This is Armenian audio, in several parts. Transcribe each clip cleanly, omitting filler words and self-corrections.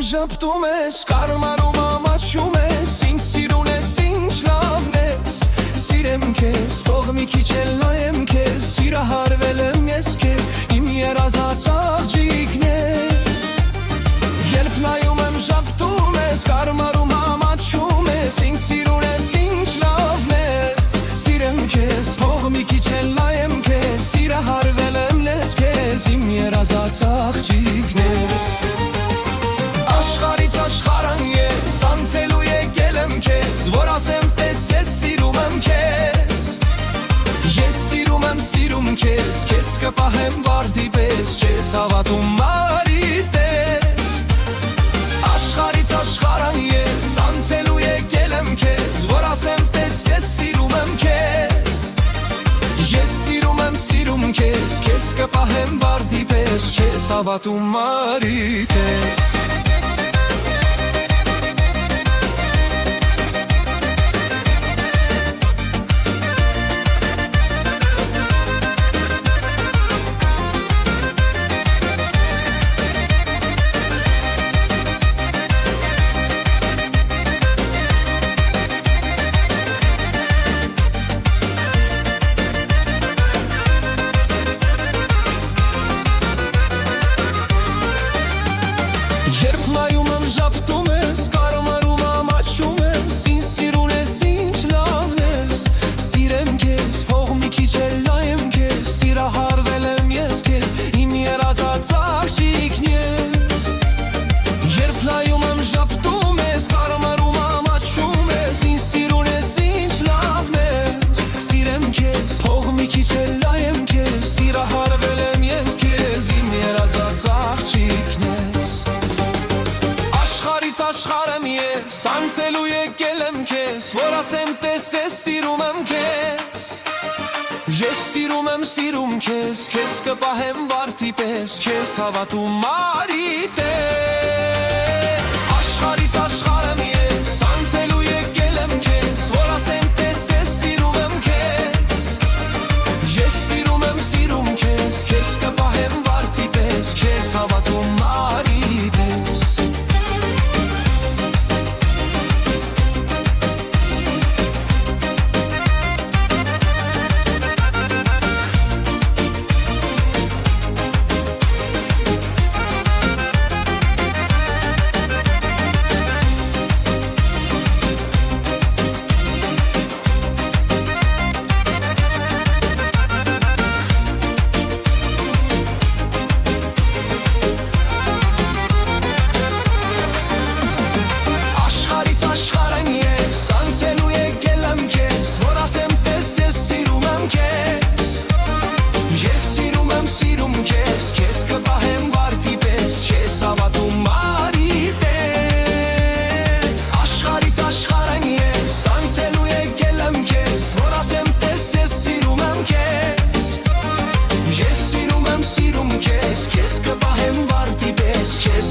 ժպտում ես, կարմարում ամաչում ես, ինձ սիրուն ես, ինչ լավն ես, սիրեմ քեզ, փող մի քիչ էլ նայեմ քեզ, սիրահարվել եմ ես քեզ, իմ երազած աղջիկն ես, երբ նայում եմ ժպտում ես, կարմարում ամաչում ես, ինձ սիրուն ես, ինչ լավն ես, սիրեմ քեզ, փող մի քիչ էլ նայեմ քեզ, սիրահարվել եմ ես քեզ, իմ երազած աղջիկն ես։ Աշխարհան ես, անցելու եկել եմ քեզ, որ ասեմ պես ես սիրում եմ քեզ, ես սիրում քեզ, քեզ կպահեմ վարդի պես, չես հավատում մարիդ ես, աշխարհան ես, անցելու եկել եմ քեզ, որ ասեմ պես ես սիրում եմ քեզ, ես սիրում քեզ, քեզ կպահեմ վարդի պես, չես հավատում մարիդ ես։ Երբ նայում եմ ժպտում ես, կարմարում ամաչում ես, ինձ սիրուն ես, ինչ լավն ես, սիրեմ քեզ, փող մի քիչ էլ նայեմ քեզ, սիրահարվել եմ ես քեզ, իմ երազած աղջիկն ես, երբ նայում եմ ժպտում ես, կարմարում ամաչում ես, ինձ սիրուն ես, ինչ լավն ես, սիրեմ քեզ, փող մի քիչ էլ նայեմ քեզ, սիրահարվել եմ ես քեզ, իմ երազած աղջիկն ես։ Աշխարհ եմ ես, անցելու եկել եմ քեզ, որ ասեմ պես ես սիրում եմ քեզ, ես սիրում քեզ, քեզ կպահեմ վարդի պես, չես հավատում մարիդ ես, աշխարհ եմ ես, անցելու եկել եմ քեզ, որ ասեմ պես ես սիրում եմ քեզ, ես սիրում քեզ, քեզ կպահեմ վարդի պես, չես հավատում մարիդ ես։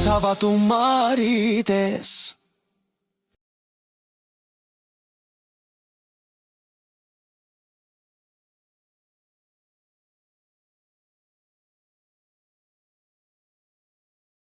Հավատում մարիդ ես։